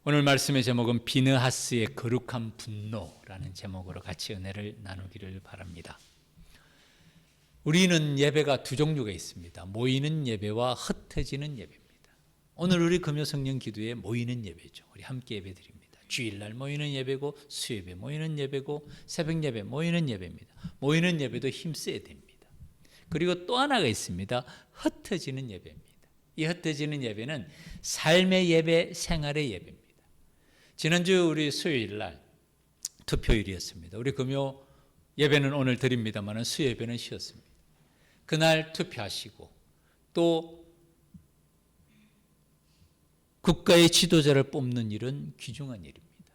오늘 말씀의 제목은 비느하스의 거룩한 분노라는 제목으로 같이 은혜를 나누기를 바랍니다. 우리는 예배가 두 종류가 있습니다. 모이는 예배와 흩어지는 예배입니다. 오늘 우리 금요 성령 기도에 모이는 예배죠. 우리 함께 예배 드립니다. 주일날 모이는 예배고, 수예배 모이는 예배고, 새벽 예배 모이는 예배입니다. 모이는 예배도 힘써야 됩니다. 그리고 또 하나가 있습니다. 흩어지는 예배입니다. 이 흩어지는 예배는 삶의 예배, 생활의 예배입니다. 지난주 우리 수요일날 투표일이었습니다. 우리 금요 예배는 오늘 드립니다만 수예배는 쉬었습니다. 그날 투표하시고 또 국가의 지도자를 뽑는 일은 귀중한 일입니다.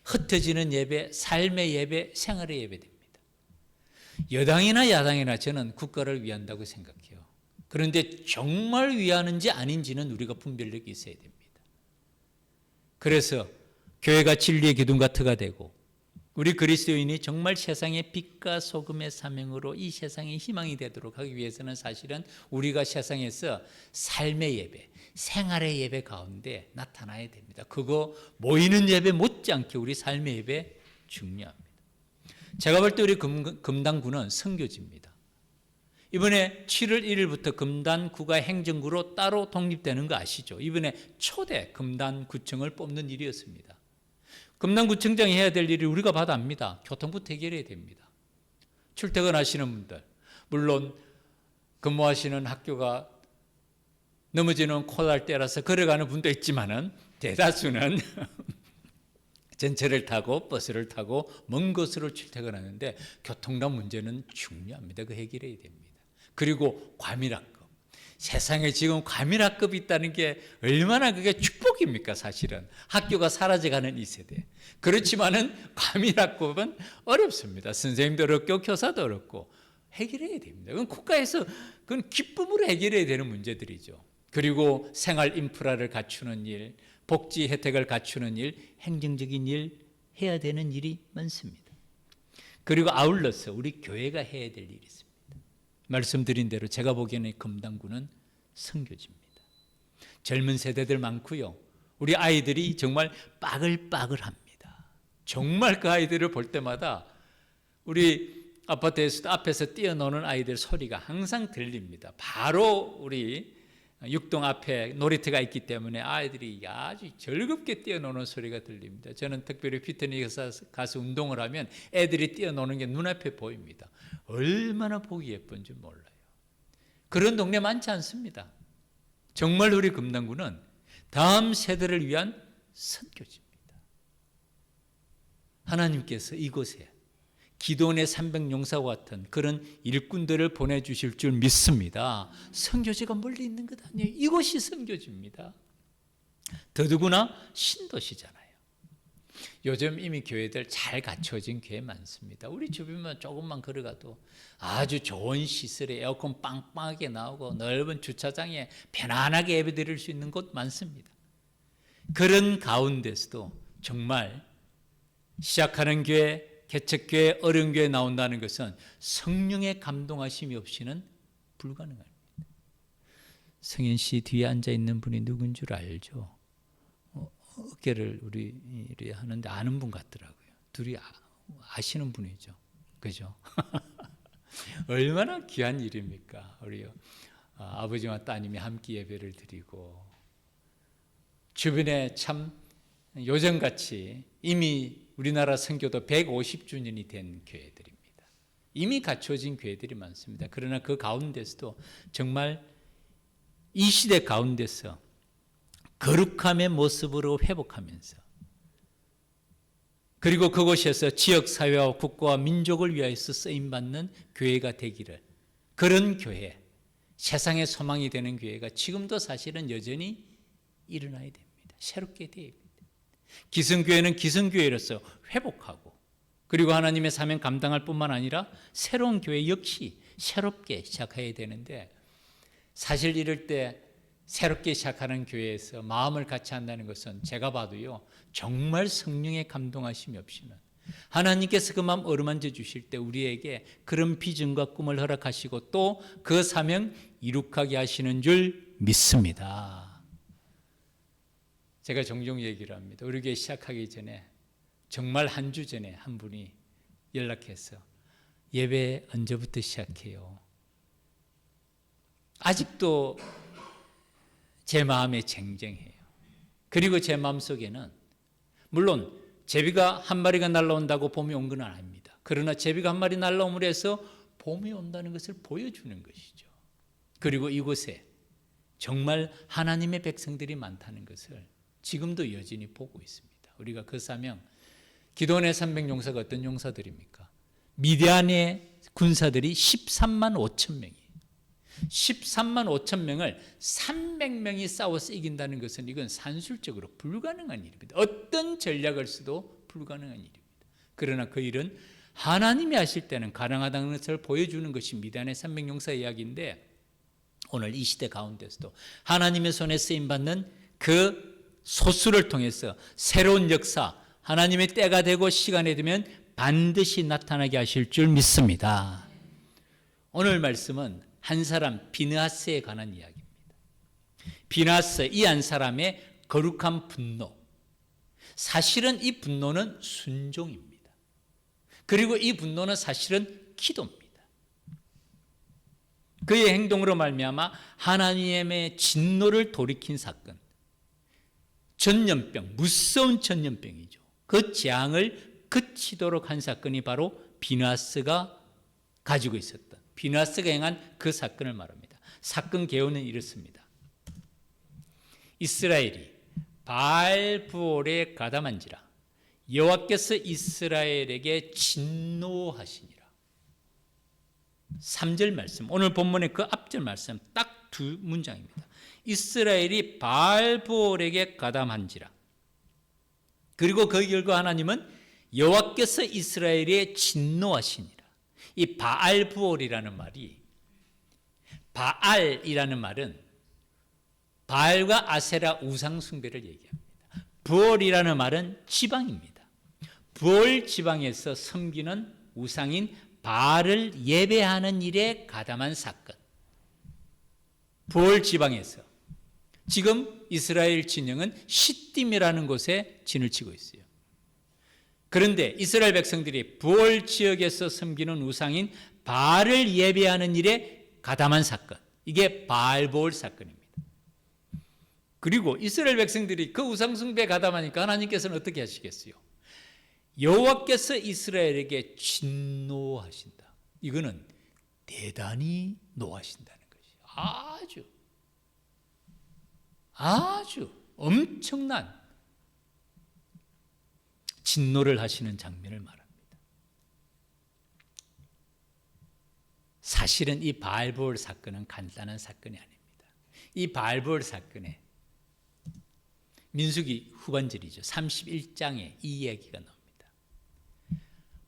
흩어지는 예배, 삶의 예배, 생활의 예배입니다. 여당이나 야당이나 저는 국가를 위한다고 생각해요. 그런데 정말 위하는지 아닌지는 우리가 분별력이 있어야 됩니다. 그래서 교회가 진리의 기둥과 터가 되고 우리 그리스도인이 정말 세상의 빛과 소금의 사명으로 이 세상의 희망이 되도록 하기 위해서는 사실은 우리가 세상에서 삶의 예배, 생활의 예배 가운데 나타나야 됩니다. 그거 모이는 예배 못지않게 우리 삶의 예배 중요합니다. 제가 볼 때 우리 금단구는 선교지입니다. 이번에 7월 1일부터 금단구가 행정구로 따로 독립되는 거 아시죠? 이번에 초대 금단구청을 뽑는 일이었습니다. 금단구청장이 해야 될 일을 우리가 봐도 압니다. 교통부터 해결해야 됩니다. 출퇴근하시는 분들, 물론 근무하시는 학교가 넘어지는 코날 때라서 걸어가는 분도 있지만은 대다수는 전철을 타고 버스를 타고 먼 곳으로 출퇴근하는데 교통난 문제는 중요합니다. 그 해결해야 됩니다. 그리고 과밀학급. 세상에 지금 과밀학급이 있다는 게 얼마나 그게 축복입니까, 사실은. 학교가 사라져가는 이 세대. 그렇지만은 과밀학급은 어렵습니다. 선생님도 어렵고 교사도 어렵고 해결해야 됩니다. 그건 국가에서 그건 기쁨으로 해결해야 되는 문제들이죠. 그리고 생활 인프라를 갖추는 일, 복지 혜택을 갖추는 일, 행정적인 일 해야 되는 일이 많습니다. 그리고 아울러서 우리 교회가 해야 될 일이 있습니다. 말씀드린 대로 제가 보기에는 금단구는 선교지입니다. 젊은 세대들 많고요. 우리 아이들이 정말 빠글빠글합니다. 정말 그 아이들을 볼 때마다 우리 아파트에서도 앞에서 뛰어노는 아이들 소리가 항상 들립니다. 바로 우리 6동 앞에 놀이터가 있기 때문에 아이들이 아주 즐겁게 뛰어노는 소리가 들립니다. 저는 특별히 피트니스 가서 운동을 하면 애들이 뛰어노는 게 눈앞에 보입니다. 얼마나 보기 예쁜지 몰라요. 그런 동네 많지 않습니다. 정말 우리 금단구는 다음 세대를 위한 선교지입니다. 하나님께서 이곳에 기도원의 300용사와 같은 그런 일꾼들을 보내주실 줄 믿습니다. 선교지가 멀리 있는 것 아니에요. 이곳이 선교지입니다. 더더구나 신도시잖아요. 요즘 이미 교회들 잘 갖춰진 교회 많습니다. 우리 주변만 조금만 걸어가도 아주 좋은 시설에 에어컨 빵빵하게 나오고 넓은 주차장에 편안하게 예배 드릴 수 있는 곳 많습니다. 그런 가운데서도 정말 시작하는 교회, 개척교회, 어른교회 나온다는 것은 성령의 감동하심이 없이는 불가능합니다. 성현 씨 뒤에 앉아있는 분이 누군 줄 알죠? 어깨를 우리 하는데 아는 분 같더라고요. 둘이 아시는 분이죠. 그죠? 얼마나 귀한 일입니까? 우리 아버지와 따님이 함께 예배를 드리고 주변에 참 요즘같이 이미 우리나라 선교도 150주년이 된 교회들입니다. 이미 갖춰진 교회들이 많습니다. 그러나 그 가운데서도 정말 이 시대 가운데서 거룩함의 모습으로 회복하면서 그리고 그곳에서 지역사회와 국가와 민족을 위하여서 쓰임받는 교회가 되기를, 그런 교회, 세상의 소망이 되는 교회가 지금도 사실은 여전히 일어나야 됩니다. 새롭게 되어야 됩니다. 기성교회는 기성교회로서 회복하고 그리고 하나님의 사명 감당할 뿐만 아니라 새로운 교회 역시 새롭게 시작해야 되는데, 사실 이럴 때 새롭게 시작하는 교회에서 마음을 같이 한다는 것은 제가 봐도요 정말 성령의 감동하심이 없이는 하나님께서 그 마음 어루만져 주실 때 우리에게 그런 비전과 꿈을 허락하시고 또 그 사명 이룩하게 하시는 줄 믿습니다. 제가 종종 얘기를 합니다. 우리 교회 시작하기 전에 정말 한 주 전에 한 분이 연락해서 예배 언제부터 시작해요? 아직도 제 마음에 쟁쟁해요. 그리고 제 마음속에는 물론 제비가 한 마리가 날아온다고 봄이 온 건 아닙니다. 그러나 제비가 한 마리 날아옴으로 해서 봄이 온다는 것을 보여주는 것이죠. 그리고 이곳에 정말 하나님의 백성들이 많다는 것을 지금도 여전히 보고 있습니다. 우리가 그 사명, 기도원의 300용사가 어떤 용사들입니까? 미디안의 군사들이 13만 5천 명이에요. 13만 5천 명을 300명이 싸워서 이긴다는 것은 이건 산술적으로 불가능한 일입니다. 어떤 전략을 써도 불가능한 일입니다. 그러나 그 일은 하나님이 하실 때는 가능하다는 것을 보여주는 것이 미디안의 300용사 이야기인데, 오늘 이 시대 가운데서도 하나님의 손에 쓰임받는 그 소수를 통해서 새로운 역사, 하나님의 때가 되고 시간이 되면 반드시 나타나게 하실 줄 믿습니다. 오늘 말씀은 한 사람 비느하스에 관한 이야기입니다. 비느하스, 이 한 사람의 거룩한 분노. 사실은 이 분노는 순종입니다. 그리고 이 분노는 사실은 기도입니다. 그의 행동으로 말미암아 하나님의 진노를 돌이킨 사건, 전염병, 무서운 전염병이죠. 그 재앙을 그치도록 한 사건이 바로 비느하스가 가지고 있었던, 비느하스가 행한 그 사건을 말합니다. 사건 개요는 이렇습니다. 이스라엘이 바알브올에 가담한지라 여호와께서 이스라엘에게 진노하시니라. 3절 말씀, 오늘 본문의 그 앞절 말씀 딱 두 문장입니다. 이스라엘이 바알브올에게 가담한지라. 그리고 그 결과 하나님은 여호와께서 이스라엘에 진노하시니라. 이 바알브올이라는 말이, 바알이라는 말은 바알과 아세라 우상 숭배를 얘기합니다. 부올이라는 말은 지방입니다. 부올 지방에서 섬기는 우상인 바알을 예배하는 일에 가담한 사건. 부올 지방에서 지금 이스라엘 진영은 시딤이라는 곳에 진을 치고 있어요. 그런데 이스라엘 백성들이 부올 지역에서 섬기는 우상인 바알을 예배하는 일에 가담한 사건, 이게 바알브올 사건입니다. 그리고 이스라엘 백성들이 그 우상 숭배에 가담하니까 하나님께서는 어떻게 하시겠어요? 여호와께서 이스라엘에게 진노하신다. 이거는 대단히 노하신다는 것이에요. 아주 엄청난 진노를 하시는 장면을 말합니다. 사실은 이 바알브올 사건은 간단한 사건이 아닙니다. 이 바알브올 사건에 민수기 후반절이죠. 31장에 이 이야기가 나옵니다.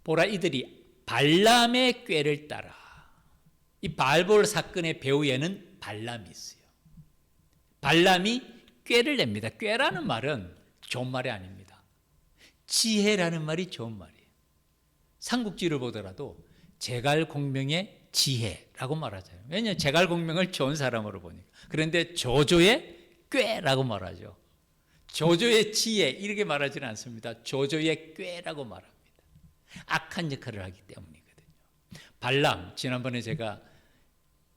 보라, 이들이 발람의 꾀를 따라, 이 바알브올 사건의 배후에는 발람이 있어요. 발람이 꾀를 냅니다. 꾀라는 말은 좋은 말이 아닙니다. 지혜라는 말이 좋은 말이에요. 삼국지를 보더라도 제갈공명의 지혜라고 말하잖아요. 왜냐하면 제갈공명을 좋은 사람으로 보니까. 그런데 조조의 꾀라고 말하죠. 조조의 지혜 이렇게 말하지는 않습니다. 조조의 꾀라고 말합니다. 악한 역할을 하기 때문이거든요. 발람, 지난번에 제가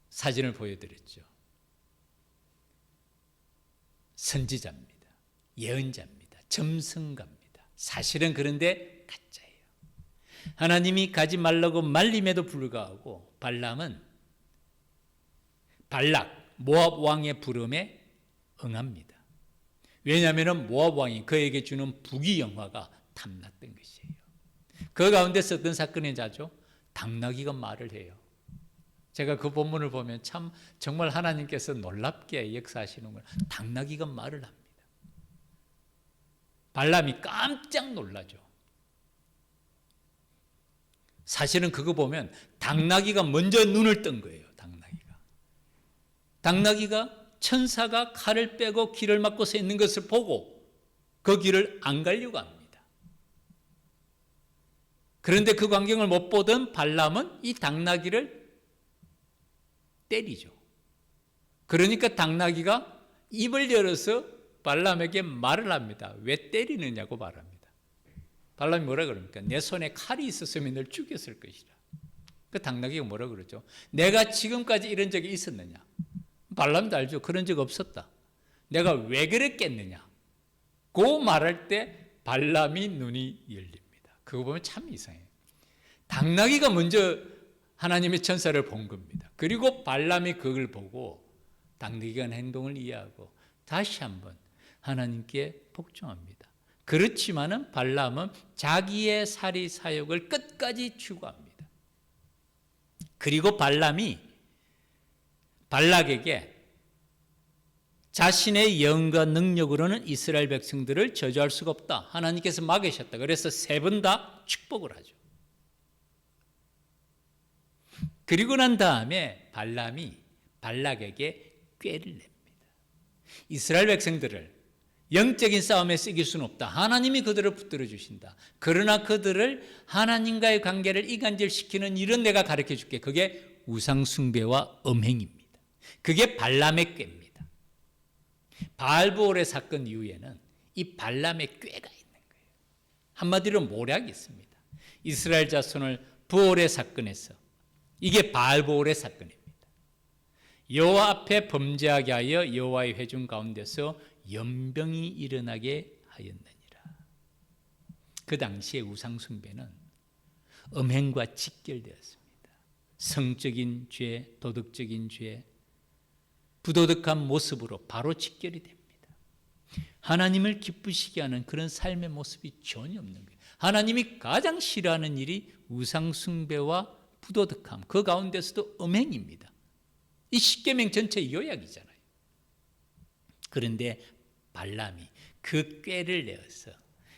사진을 보여드렸죠. 선지자입니다. 예언자입니다. 점성가입니다. 사실은 그런데 가짜예요. 하나님이 가지 말라고 말림에도 불구하고 발람은 발락, 모압 왕의 부름에 응합니다. 왜냐하면 모압 왕이 그에게 주는 부귀영화가 탐났던 것이에요. 그 가운데서 어떤 사건이 자죠? 당나귀가 말을 해요. 제가 그 본문을 보면 참 정말 하나님께서 놀랍게 역사하시는구나. 당나귀가 말을 합니다. 발람이 깜짝 놀라죠. 사실은 그거 보면 당나귀가 먼저 눈을 뜬 거예요. 당나귀가 천사가 칼을 빼고 길을 막고 서 있는 것을 보고 그 길을 안 가려고 합니다. 그런데 그 광경을 못 보던 발람은 이 당나귀를 때리죠. 그러니까 당나귀가 입을 열어서 발람에게 말을 합니다. 왜 때리느냐고 말합니다. 발람이 뭐라 그럽니까? 내 손에 칼이 있었으면 널 죽였을 것이라. 그 당나귀가 뭐라 그러죠? 내가 지금까지 이런 적이 있었느냐? 발람도 알죠. 그런 적 없었다. 내가 왜 그랬겠느냐? 그 말할 때 발람이 눈이 열립니다. 그거 보면 참 이상해요. 당나귀가 먼저 하나님의 천사를 본 겁니다. 그리고 발람이 그걸 보고 당나귀가 한 행동을 이해하고 다시 한번 하나님께 복종합니다. 그렇지만은 발람은 자기의 사리 사욕을 끝까지 추구합니다. 그리고 발람이 발락에게 자신의 영과 능력으로는 이스라엘 백성들을 저주할 수가 없다. 하나님께서 막으셨다. 그래서 세 번 다 축복을 하죠. 그리고 난 다음에 발람이 발락에게 꾀를 냅니다. 이스라엘 백성들을 영적인 싸움에 이길 수는 없다. 하나님이 그들을 붙들어 주신다. 그러나 그들을 하나님과의 관계를 이간질시키는 일은 내가 가르쳐 줄게. 그게 우상 숭배와 음행입니다. 그게 발람의 꾀입니다. 바알보올의 사건 이후에는 이 발람의 꾀가 있는 거예요. 한마디로 모략이 있습니다. 이스라엘 자손을 부올의 사건에서 이게 바알보올의 사건입니다. 여호와 앞에 범죄하게 하여 여호와의 회중 가운데서 연병이 일어나게 하였느니라. 그 당시에 우상 숭배는 음행과 직결되었습니다. 성적인 죄, 도덕적인 죄, 부도덕한 모습으로 바로 직결이 됩니다. 하나님을 기쁘시게 하는 그런 삶의 모습이 전혀 없는 거예요. 하나님이 가장 싫어하는 일이 우상 숭배와 부도덕함, 그 가운데서도 음행입니다. 이 십계명 전체 요약이잖아요. 그런데 발람이 그 꾀를 내어서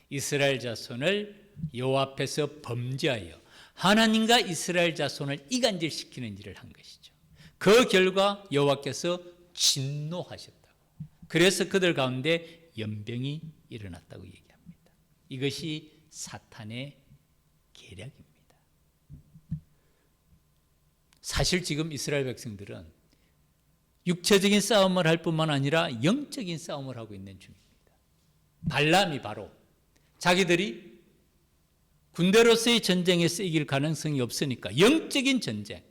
이스라엘 자손을 여호와 앞에서 범죄하여 하나님과 이스라엘 자손을 이간질시키는 일을 한 것이죠. 그 결과 여호와께서 진노하셨다고. 그래서 그들 가운데 연병이 일어났다고 얘기합니다. 이것이 사탄의 계략입니다. 사실 지금 이스라엘 백성들은 육체적인 싸움을 할 뿐만 아니라 영적인 싸움을 하고 있는 중입니다. 발람이 바로 자기들이 군대로서의 전쟁에서 이길 가능성이 없으니까 영적인 전쟁,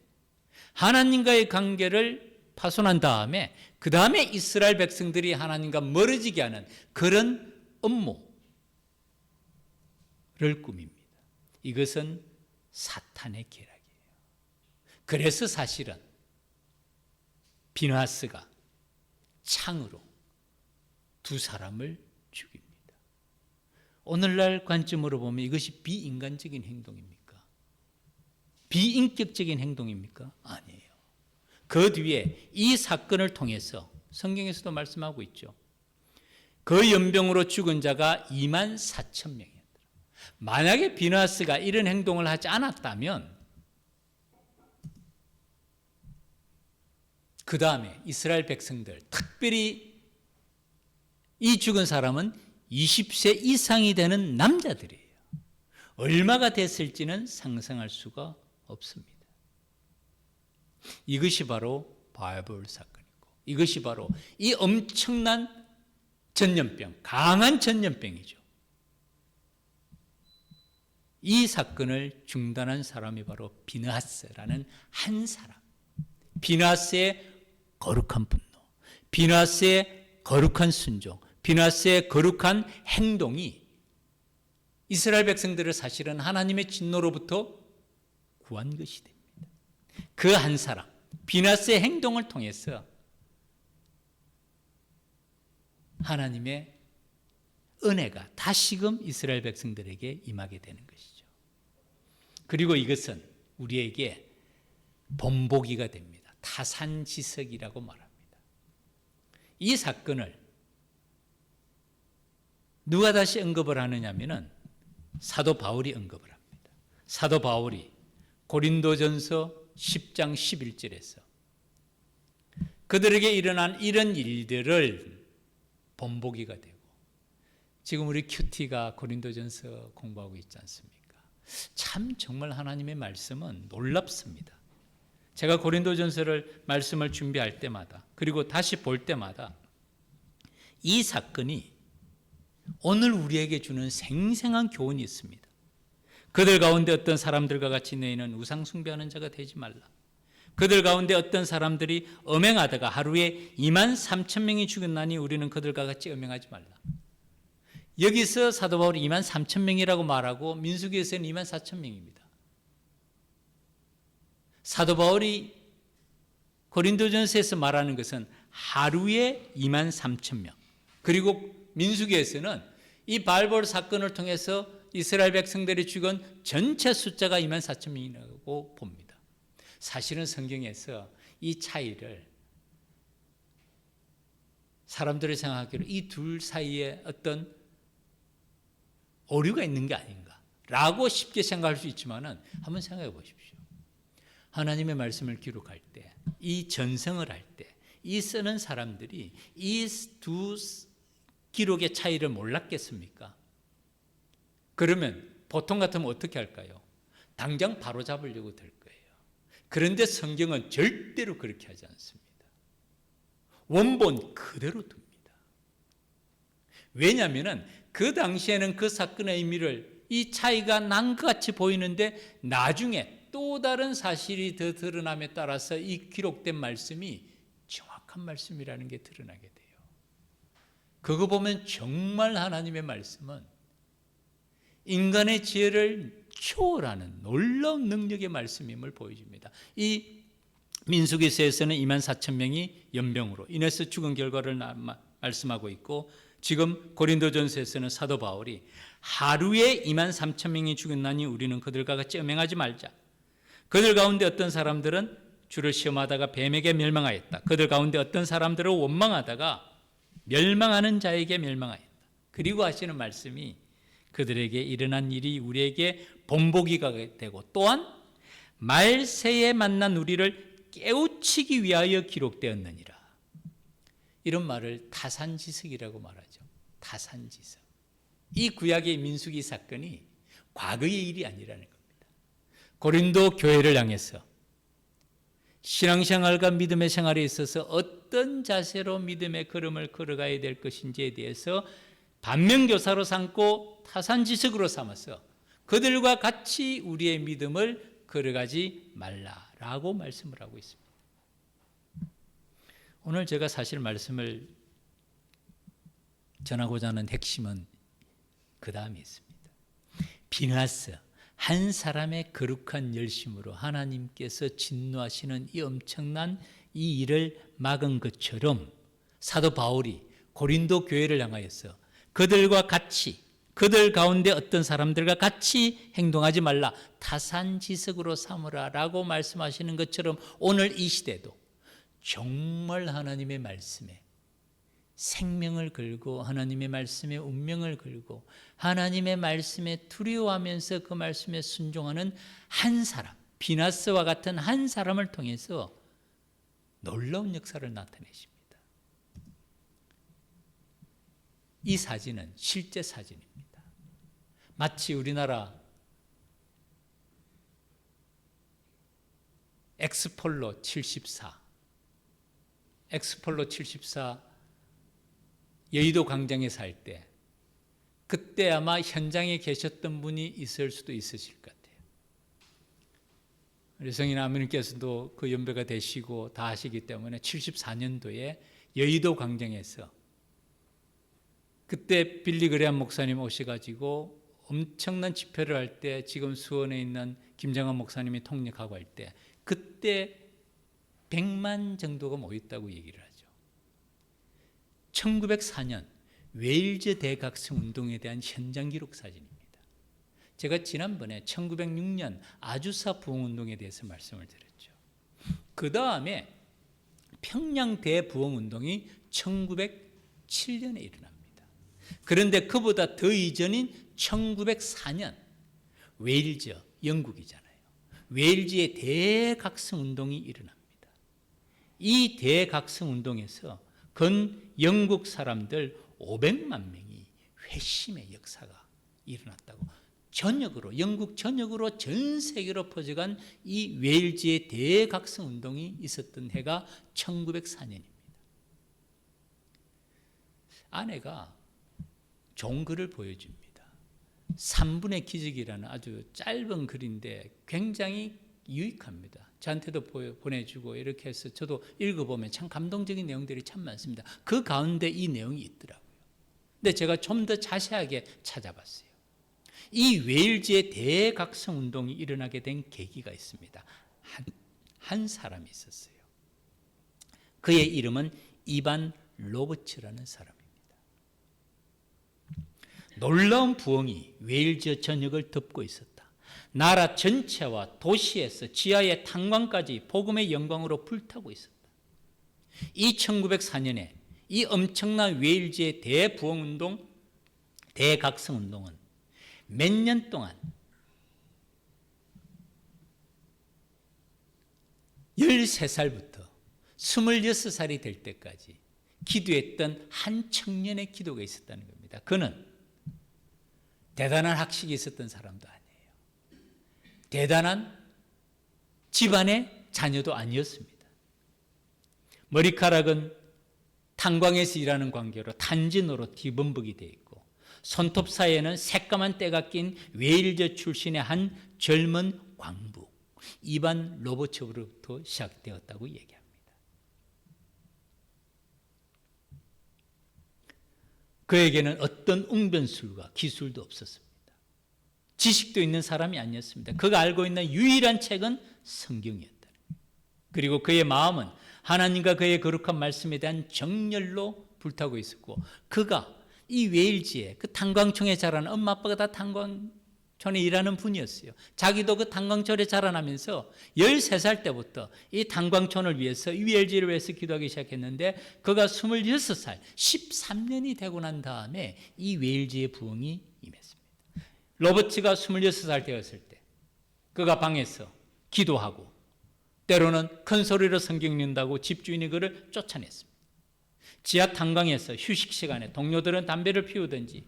하나님과의 관계를 파손한 다음에 그 다음에 이스라엘 백성들이 하나님과 멀어지게 하는 그런 업무를 꾸밉니다. 이것은 사탄의 계략이에요. 그래서 사실은 비느하스가 창으로 두 사람을 죽입니다. 오늘날 관점으로 보면 이것이 비인간적인 행동입니까? 비인격적인 행동입니까? 아니에요. 그 뒤에 이 사건을 통해서 성경에서도 말씀하고 있죠. 그 연병으로 죽은 자가 24,000명이었더라. 만약에 비느하스가 이런 행동을 하지 않았다면 그 다음에 이스라엘 백성들, 특별히 이 죽은 사람은 20세 이상이 되는 남자들이에요. 얼마가 됐을지는 상상할 수가 없습니다. 이것이 바로 바알보올 사건이고, 이것이 바로 이 엄청난 전염병, 강한 전염병이죠. 이 사건을 중단한 사람이 바로 비느하스라는 한 사람. 비느하스의 거룩한 분노, 비느하스의 거룩한 순종, 비느하스의 거룩한 행동이 이스라엘 백성들을 사실은 하나님의 진노로부터 구한 것이 됩니다. 그 한 사람, 비느하스의 행동을 통해서 하나님의 은혜가 다시금 이스라엘 백성들에게 임하게 되는 것이죠. 그리고 이것은 우리에게 본보기가 됩니다. 타산지석이라고 말합니다. 이 사건을 누가 다시 언급을 하느냐면은 사도 바울이 언급을 합니다. 사도 바울이 고린도전서 10장 11절에서 그들에게 일어난 이런 일들을 본보기가 되고, 지금 우리 큐티가 고린도전서 공부하고 있지 않습니까? 참 정말 하나님의 말씀은 놀랍습니다. 제가 고린도전서를 말씀을 준비할 때마다, 그리고 다시 볼 때마다 이 사건이 오늘 우리에게 주는 생생한 교훈이 있습니다. 그들 가운데 어떤 사람들과 같이 너희는 우상 숭배하는 자가 되지 말라. 그들 가운데 어떤 사람들이 음행하다가 하루에 23,000명이 죽었나니 우리는 그들과 같이 음행하지 말라. 여기서 사도 바울이 23,000명이라고 말하고 민수기에서는 24,000명입니다. 사도 바울이 고린도전서에서 말하는 것은 하루에 23,000명, 그리고 민수기에서는 이 바알볼 사건을 통해서 이스라엘 백성들이 죽은 전체 숫자가 24,000명이라고 봅니다. 사실은 성경에서 이 차이를 사람들이 생각하기로 이 둘 사이에 어떤 오류가 있는 게 아닌가라고 쉽게 생각할 수 있지만은 한번 생각해 보십시오. 하나님의 말씀을 기록할 때, 이 전성을 할 때, 이 쓰는 사람들이 이 두 기록의 차이를 몰랐겠습니까? 그러면 보통 같으면 어떻게 할까요? 당장 바로 잡으려고 들 거예요. 그런데 성경은 절대로 그렇게 하지 않습니다. 원본 그대로 둡니다. 왜냐하면 그 당시에는 그 사건의 의미를 이 차이가 난 것 같이 보이는데 나중에 또 다른 사실이 더 드러남에 따라서 이 기록된 말씀이 정확한 말씀이라는 게 드러나게 돼요. 그거 보면 정말 하나님의 말씀은 인간의 지혜를 초월하는 놀라운 능력의 말씀임을 보여줍니다. 이 민수기서에서는 24,000명이 연병으로 인해서 죽은 결과를 말씀하고 있고, 지금 고린도전서에서는 사도 바울이 하루에 23,000명이 죽었나니 우리는 그들과 같이 음행하지 말자. 그들 가운데 어떤 사람들은 주를 시험하다가 뱀에게 멸망하였다. 그들 가운데 어떤 사람들은 원망하다가 멸망하는 자에게 멸망하였다. 그리고 하시는 말씀이 그들에게 일어난 일이 우리에게 본보기가 되고 또한 말세에 만난 우리를 깨우치기 위하여 기록되었느니라. 이런 말을 타산지석이라고 말하죠. 타산지석. 이 구약의 민수기 사건이 과거의 일이 아니라는 겁니다. 고린도 교회를 향해서 신앙생활과 믿음의 생활에 있어서 어떤 자세로 믿음의 걸음을 걸어가야 될 것인지에 대해서 반면교사로 삼고 타산지석으로 삼아서 그들과 같이 우리의 믿음을 걸어가지 말라라고 말씀을 하고 있습니다. 오늘 제가 사실 말씀을 전하고자 하는 핵심은 그 다음에 있습니다. 비나스, 한 사람의 거룩한 열심으로 하나님께서 진노하시는 이 엄청난 이 일을 막은 것처럼 사도 바울이 고린도 교회를 향하여서 그들과 같이, 그들 가운데 어떤 사람들과 같이 행동하지 말라, 타산지석으로 삼으라 라고 말씀하시는 것처럼 오늘 이 시대도 정말 하나님의 말씀에 생명을 걸고 하나님의 말씀에 운명을 걸고 하나님의 말씀에 두려워하면서 그 말씀에 순종하는 한 사람, 비나스와 같은 한 사람을 통해서 놀라운 역사를 나타내십니다. 이 사진은 실제 사진입니다. 마치 우리나라 엑스폴로 74 여의도 광장에 살 때 그때 아마 현장에 계셨던 분이 있을 수도 있으실 것 같아요. 우리 성인 아버님께서도 그 연배가 되시고 다 하시기 때문에 74년도에 여의도 광장에서 그때 빌리 그레함 목사님 오셔가지고 엄청난 집회를 할 때 지금 수원에 있는 김정환 목사님이 통역하고 할 때 그때 100만 정도가 모였다고 얘기를 하죠. 1904년 웨일즈 대각성 운동에 대한 현장 기록 사진입니다. 제가 지난번에 1906년 아주사 부흥운동에 대해서 말씀을 드렸죠. 그 다음에 평양 대부흥운동이 1907년에 일어납니다. 그런데 그보다 더 이전인 1904년 웨일즈, 영국이잖아요. 웨일즈의 대각성 운동이 일어납니다. 이 대각성 운동에서 건 영국 사람들 500만 명이 회심의 역사가 일어났다고, 전역으로, 영국 전역으로 전 세계로 퍼져간 이 웨일즈의 대각성 운동이 있었던 해가 1904년입니다. 아내가 좋은 글을 보여줍니다. 3분의 기적이라는 아주 짧은 글인데 굉장히 유익합니다. 저한테도 보내주고 이렇게 해서 저도 읽어보면 참 감동적인 내용들이 참 많습니다. 그 가운데 이 내용이 있더라고요. 근데 제가 좀 더 자세하게 찾아봤어요. 이 웨일즈의 대각성 운동이 일어나게 된 계기가 있습니다. 한 사람이 있었어요. 그의 이름은 이반 로버츠라는 사람입니다. 놀라운 부흥이 웨일즈 전역을 덮고 있었다. 나라 전체와 도시에서 지하의 탄광까지 복음의 영광으로 불타고 있었다. 이 1904년에 이 엄청난 웨일즈의 대부흥운동, 대각성운동은 몇 년 동안 13살부터 26살이 될 때까지 기도했던 한 청년의 기도가 있었다는 겁니다. 그는 대단한 학식이 있었던 사람도 아니에요. 대단한 집안의 자녀도 아니었습니다. 머리카락은 탄광에서 일하는 관계로 탄진으로 뒤범벅이 되어 있고 손톱 사이에는 새까만 때가 낀 웨일즈 출신의 한 젊은 광부 이반 로버츠로부터 시작되었다고 얘기합니다. 그에게는 어떤 웅변술과 기술도 없었습니다. 지식도 있는 사람이 아니었습니다. 그가 알고 있는 유일한 책은 성경이었다. 그리고 그의 마음은 하나님과 그의 거룩한 말씀에 대한 정열로 불타고 있었고 그가 이 웨일즈에 그 탄광촌에 자라는 엄마 아빠가 다 탄광촌에 일하는 분이었어요. 자기도 그 탄광촌에 자라나면서 13살 때부터 이 탄광촌을 위해서 웨일즈를 위해서 기도하기 시작했는데 그가 26살 13년이 되고 난 다음에 이 웨일즈의 부흥이 임했습니다. 로버츠가 26살 되었을 때 그가 방에서 기도하고 때로는 큰 소리로 성경 읽는다고 집주인이 그를 쫓아냈습니다. 지하 탄광에서 휴식 시간에 동료들은 담배를 피우든지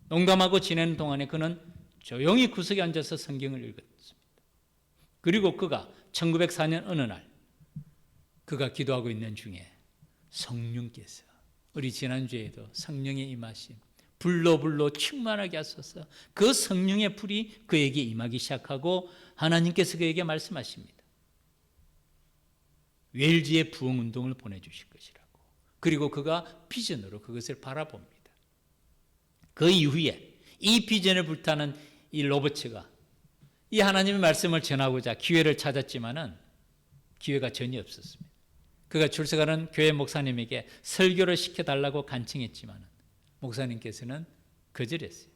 농담하고 지내는 동안에 그는 조용히 구석에 앉아서 성경을 읽었습니다. 그리고 그가 1904년 어느 날 그가 기도하고 있는 중에 성령께서 우리 지난주에도 성령의 임하심 불로 충만하게 하소서 그 성령의 불이 그에게 임하기 시작하고 하나님께서 그에게 말씀하십니다. 웨일즈의 부흥운동을 보내주실 것이라고. 그리고 그가 비전으로 그것을 바라봅니다. 그 이후에 이 비전을 불타는 이 로버츠가 이 하나님의 말씀을 전하고자 기회를 찾았지만은 기회가 전혀 없었습니다. 그가 출석하는 교회 목사님에게 설교를 시켜달라고 간청했지만은 목사님께서는 거절했어요.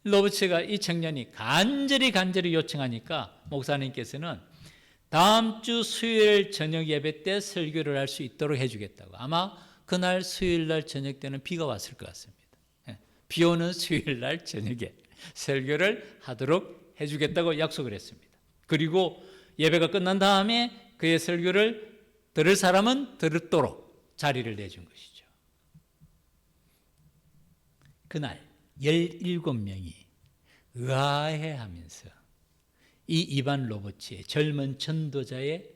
로버츠가 이 청년이 간절히 요청하니까 목사님께서는 다음 주 수요일 저녁 예배 때 설교를 할 수 있도록 해주겠다고. 아마 그날 수요일 날 저녁 때는 비가 왔을 것 같습니다. 비 오는 수요일 날 저녁에 설교를 하도록 해주겠다고 약속을 했습니다. 그리고 예배가 끝난 다음에 그의 설교를 들을 사람은 들도록 자리를 내준 것이죠. 그날 17명이 의아해하면서 이 이반 로버츠의 젊은 전도자의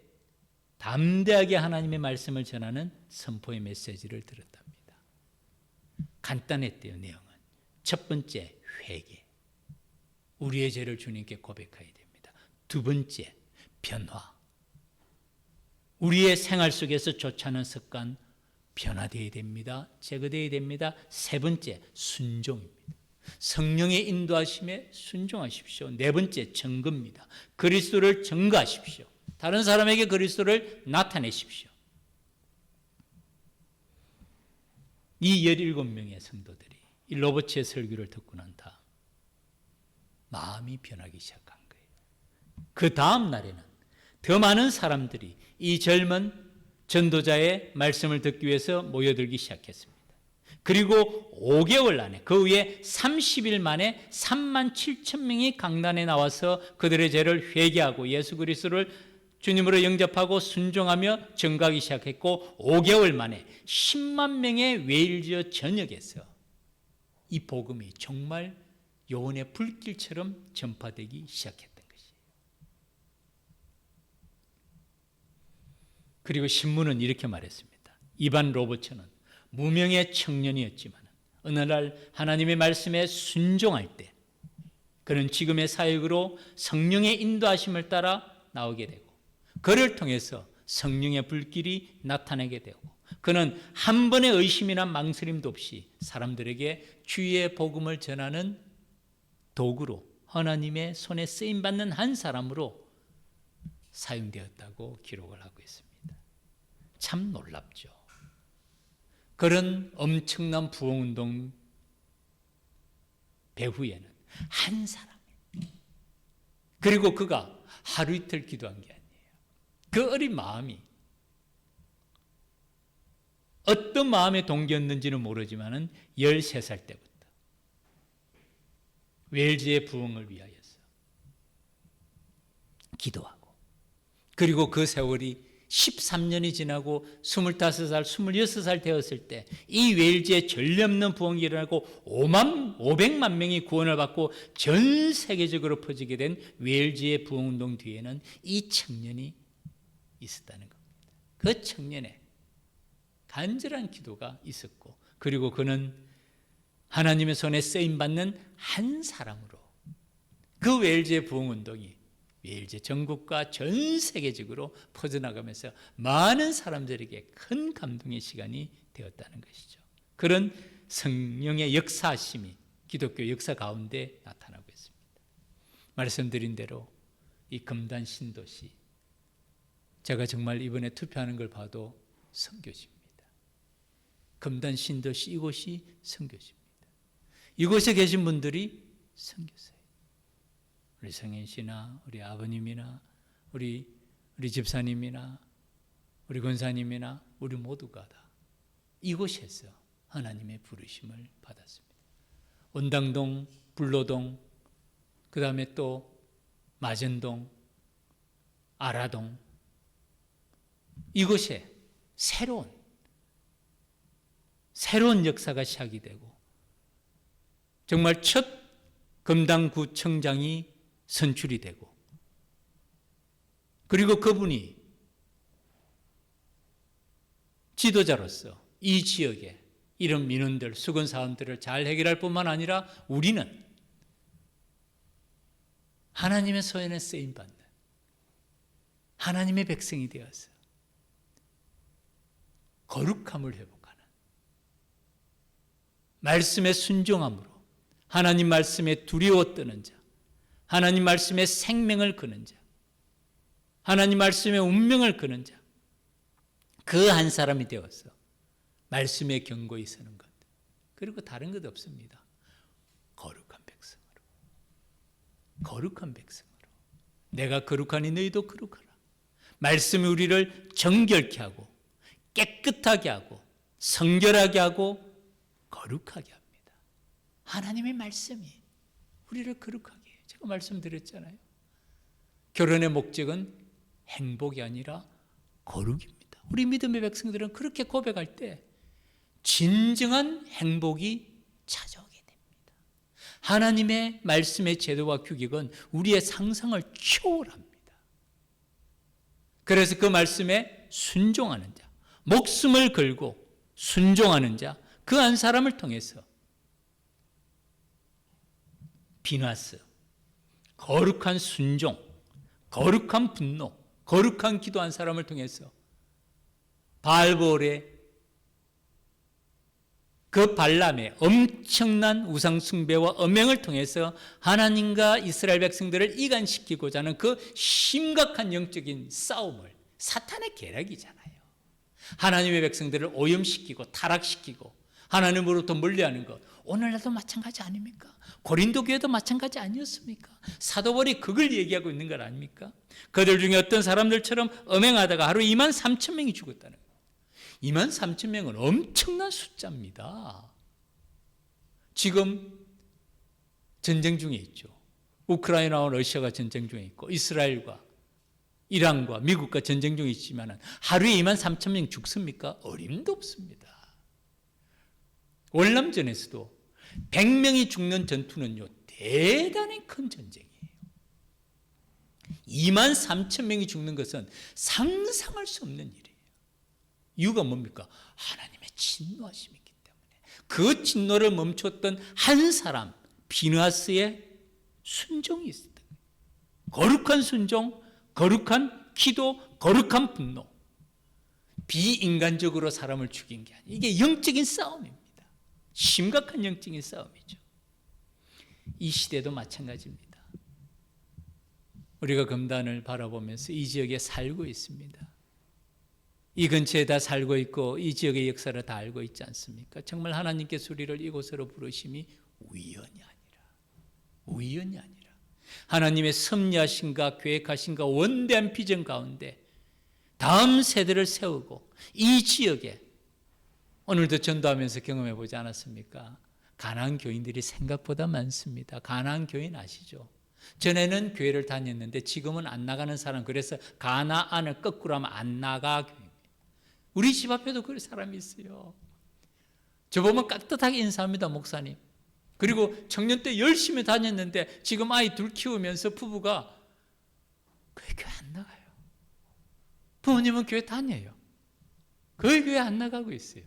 담대하게 하나님의 말씀을 전하는 선포의 메시지를 들었답니다. 간단했대요. 내용은 첫 번째 회개, 우리의 죄를 주님께 고백해야 됩니다. 두 번째 변화, 우리의 생활 속에서 좋지 않은 습관 변화되어야 됩니다. 제거되어야 됩니다. 세 번째 순종입니다. 성령의 인도하심에 순종하십시오. 네 번째 증거입니다. 그리스도를 증거하십시오. 다른 사람에게 그리스도를 나타내십시오. 이 17명의 성도들이 이 로버츠의 설교를 듣고 난 다음 마음이 변하기 시작한 거예요. 그 다음 날에는 더 많은 사람들이 이 젊은 전도자의 말씀을 듣기 위해서 모여들기 시작했습니다. 그리고 5개월 안에 그 후에 30일 만에 3만 7천 명이 강단에 나와서 그들의 죄를 회개하고 예수 그리스도를 주님으로 영접하고 순종하며 증거하기 시작했고 5개월 만에 10만 명의 웨일즈 전역에서 이 복음이 정말 요원의 불길처럼 전파되기 시작했던 것이에요. 그리고 신문은 이렇게 말했습니다. 이반 로버츠는 무명의 청년이었지만 어느 날 하나님의 말씀에 순종할 때 그는 지금의 사역으로 성령의 인도하심을 따라 나오게 되고 그를 통해서 성령의 불길이 나타나게 되고 그는 한 번의 의심이나 망설임도 없이 사람들에게 주의 복음을 전하는 도구로 하나님의 손에 쓰임받는 한 사람으로 사용되었다고 기록을 하고 있습니다. 참 놀랍죠. 그런 엄청난 부흥운동 배후에는 한 사람, 그리고 그가 하루 이틀 기도한 게 아니에요. 그 어린 마음이 어떤 마음의 동기였는지는 모르지만 13살 때부터 웨일즈의 부흥을 위하여서 기도하고 그리고 그 세월이 13년이 지나고 25살, 26살 되었을 때 이 웨일즈에 전례없는 부흥이 일어나고 500만 명이 구원을 받고 전 세계적으로 퍼지게 된 웨일즈의 부흥운동 뒤에는 이 청년이 있었다는 겁니다. 그 청년의 간절한 기도가 있었고 그리고 그는 하나님의 손에 쓰임받는 한 사람으로 그 웨일즈의 부흥운동이 웨일즈 전국과 전 세계적으로 퍼져나가면서 많은 사람들에게 큰 감동의 시간이 되었다는 것이죠. 그런 성령의 역사하심이 기독교 역사 가운데 나타나고 있습니다. 말씀드린 대로 이 금단 신도시, 제가 정말 이번에 투표하는 걸 봐도 선교지입니다. 금단 신도시 이곳이 선교지입니다. 이곳에 계신 분들이 선교사예요. 우리 성현 씨나 우리 아버님이나 우리 집사님이나 우리 권사님이나 우리 모두가 다 이곳에서 하나님의 부르심을 받았습니다. 원당동, 불로동, 그 다음에 또 마전동, 아라동, 이곳에 새로운 역사가 시작이 되고 정말 첫 금당구청장이 선출이 되고 그리고 그분이 지도자로서 이 지역에 이런 민원들, 수건 사람들을 잘 해결할 뿐만 아니라 우리는 하나님의 소연에 쓰임받는 하나님의 백성이 되어서 거룩함을 회복하는 말씀에 순종함으로 하나님 말씀에 두려워 떠는 자, 하나님 말씀에 생명을 거는 자, 하나님 말씀에 운명을 거는 자, 그 한 사람이 되어서 말씀에 견고히 서는 것, 그리고 다른 것 없습니다. 거룩한 백성으로, 거룩한 백성으로. 내가 거룩하니 너희도 거룩하라. 말씀이 우리를 정결케 하고 깨끗하게 하고 성결하게 하고 거룩하게 합니다. 하나님의 말씀이 우리를 거룩하게 해요. 제가 말씀드렸잖아요. 결혼의 목적은 행복이 아니라 거룩입니다. 우리 믿음의 백성들은 그렇게 고백할 때 진정한 행복이 찾아오게 됩니다. 하나님의 말씀의 제도와 규격은 우리의 상상을 초월합니다. 그래서 그 말씀에 순종하는 자, 목숨을 걸고 순종하는 자, 그 한 사람을 통해서 비나스, 거룩한 순종, 거룩한 분노, 거룩한 기도한 사람을 통해서 바알볼의 그 발람의 엄청난 우상숭배와 음행을 통해서 하나님과 이스라엘 백성들을 이간시키고자 하는 그 심각한 영적인 싸움을, 사탄의 계략이잖아요. 하나님의 백성들을 오염시키고 타락시키고 하나님으로부터 멀리하는 것, 오늘날도 마찬가지 아닙니까? 고린도 교회도 마찬가지 아니었습니까? 사도 바울이 그걸 얘기하고 있는 것 아닙니까? 그들 중에 어떤 사람들처럼 음행하다가 하루 23,000명이 죽었다는 거예요. 23,000명은 엄청난 숫자입니다. 지금 전쟁 중에 있죠. 우크라이나와 러시아가 전쟁 중에 있고 이스라엘과 이란과 미국과 전쟁 중에 있지만 하루에 23,000명 죽습니까? 어림도 없습니다. 월남전에서도 100명이 죽는 전투는요, 대단히 큰 전쟁이에요. 23,000명이 죽는 것은 상상할 수 없는 일이에요. 이유가 뭡니까? 하나님의 진노하심이 있기 때문에. 그 진노를 멈췄던 한 사람, 비느하스의 순종이 있었다. 거룩한 순종, 거룩한 기도, 거룩한 분노. 비인간적으로 사람을 죽인 게 아니에요. 이게 영적인 싸움입니다. 심각한 영적인 싸움이죠. 이 시대도 마찬가지입니다. 우리가 금단을 바라보면서 이 지역에 살고 있습니다. 이 근처에 다 살고 있고 이 지역의 역사를 다 알고 있지 않습니까? 정말 하나님께서 우리를 이곳으로 부르심이 우연이 아니라 하나님의 섭리하신가 계획하신가 원대한 비전 가운데 다음 세대를 세우고 이 지역에 오늘도 전도하면서 경험해 보지 않았습니까? 가나안 교인들이 생각보다 많습니다. 가나안 교인 아시죠? 전에는 교회를 다녔는데 지금은 안 나가는 사람, 그래서 가나안을 거꾸로 하면 안 나가 교회입니다. 우리 집 앞에도 그런 사람이 있어요. 저보면 깍듯하게 인사합니다, 목사님. 그리고 청년 때 열심히 다녔는데 지금 아이 둘 키우면서 부부가 교회 안 나가요. 부모님은 교회 다녀요. 거의 교회 안 나가고 있어요.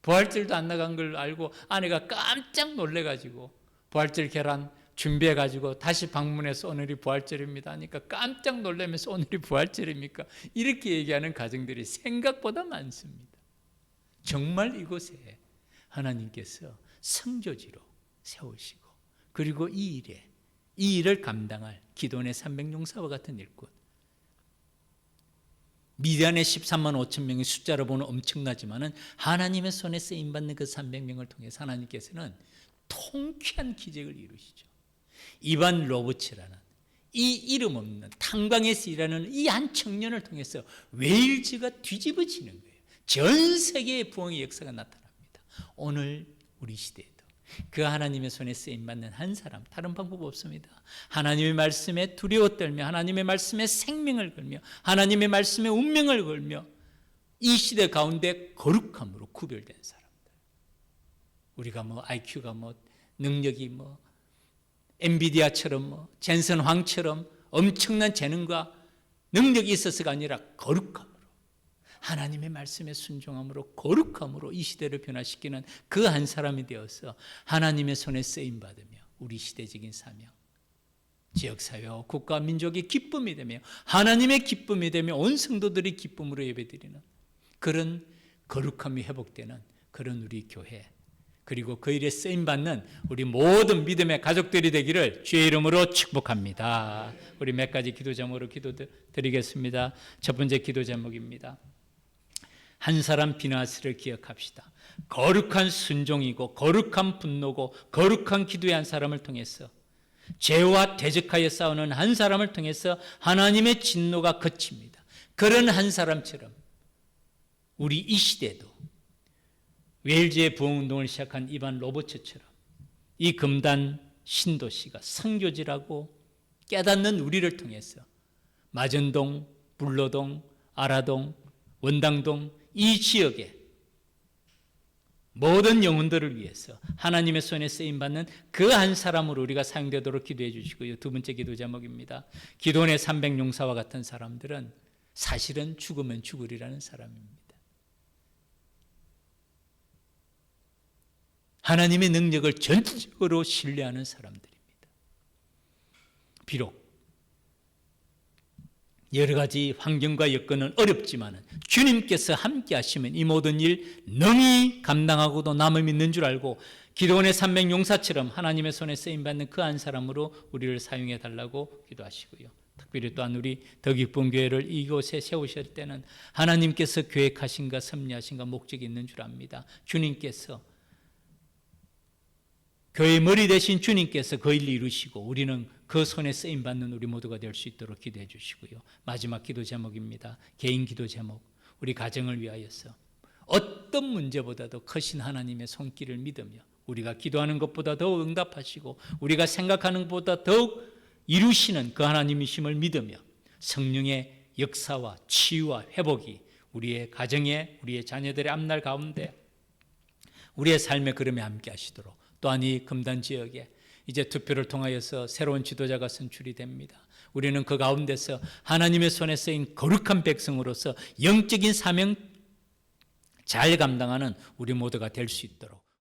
부활절도 안 나간 걸 알고 아내가 깜짝 놀래가지고 부활절 계란 준비해가지고 다시 방문해서 오늘이 부활절입니다 하니까 깜짝 놀라면서 오늘이 부활절입니까? 이렇게 얘기하는 가정들이 생각보다 많습니다. 정말 이곳에 하나님께서 성교지로 세우시고 그리고 이 일을 감당할 기도원의 300용사와 같은 일꾼, 미디안의 13만 5천 명의 숫자로 보면 엄청나지만은 하나님의 손에 쓰임받는 그 300명을 통해서 하나님께서는 통쾌한 기적을 이루시죠. 이반 로버츠라는 이 이름 없는 탄광에서 일하는 이 한 청년을 통해서 웨일즈가 뒤집어지는 거예요. 전 세계의 부흥의 역사가 나타납니다. 오늘 우리 시대에도 그 하나님의 손에 쓰임받는 한 사람, 다른 방법 없습니다. 하나님의 말씀에 두려워 떨며 하나님의 말씀에 생명을 걸며 하나님의 말씀에 운명을 걸며 이 시대 가운데 거룩함으로 구별된 사람들. 우리가 뭐 IQ가 뭐 능력이 뭐 엔비디아처럼 뭐 젠슨 황처럼 엄청난 재능과 능력이 있어서가 아니라 거룩함으로, 하나님의 말씀에 순종함으로, 거룩함으로 이 시대를 변화시키는 그 한 사람이 되어서 하나님의 손에 쓰임받으며 우리 시대적인 사명, 지역사회와 국가 민족의 기쁨이 되며 하나님의 기쁨이 되며 온 성도들이 기쁨으로 예배드리는 그런 거룩함이 회복되는 그런 우리 교회, 그리고 그 일에 쓰임받는 우리 모든 믿음의 가족들이 되기를 주의 이름으로 축복합니다. 우리 몇 가지 기도 제목으로 기도드리겠습니다. 첫 번째 기도 제목입니다. 한 사람 비느하스를 기억합시다. 거룩한 순종이고 거룩한 분노고 거룩한 기도의 한 사람을 통해서 죄와 대적하여 싸우는 한 사람을 통해서 하나님의 진노가 그칩니다. 그런 한 사람처럼 우리 이 시대도 웨일즈의 부흥운동을 시작한 이반 로버츠처럼 이 금단 신도시가 선교지라고 깨닫는 우리를 통해서 마전동, 불로동, 아라동, 원당동 이 지역에 모든 영혼들을 위해서 하나님의 손에 쓰임받는 그 한 사람으로 우리가 사용되도록 기도해 주시고요. 두 번째 기도 제목입니다. 기도원의 300용사와 같은 사람들은 사실은 죽으면 죽으리라는 사람입니다. 하나님의 능력을 전적으로 신뢰하는 사람들입니다. 비록 여러 가지 환경과 여건은 어렵지만 주님께서 함께 하시면 이 모든 일 능히 감당하고도 남을 믿는 줄 알고 기도원의 300용사처럼 하나님의 손에 쓰임받는 그 한 사람으로 우리를 사용해 달라고 기도하시고요. 특별히 또한 우리 더 기쁜 교회를 이곳에 세우실 때는 하나님께서 계획하신가 섭리하신가 목적이 있는 줄 압니다. 주님께서 교회의 머리 되신 주님께서 그 일을 이루시고 우리는 그 손에 쓰임받는 우리 모두가 될 수 있도록 기도해 주시고요. 마지막 기도 제목입니다. 개인 기도 제목, 우리 가정을 위하여서 어떤 문제보다도 크신 하나님의 손길을 믿으며 우리가 기도하는 것보다 더욱 응답하시고 우리가 생각하는 것보다 더욱 이루시는 그 하나님이심을 믿으며 성령의 역사와 치유와 회복이 우리의 가정에, 우리의 자녀들의 앞날 가운데 우리의 삶의 걸음에 함께 하시도록, 또한 이 금단 지역에 이제 투표를 통하여서 새로운 지도자가 선출이 됩니다. 우리는 그 가운데서 하나님의 손에 쓰인 거룩한 백성으로서 영적인 사명 잘 감당하는 우리 모두가 될 수 있도록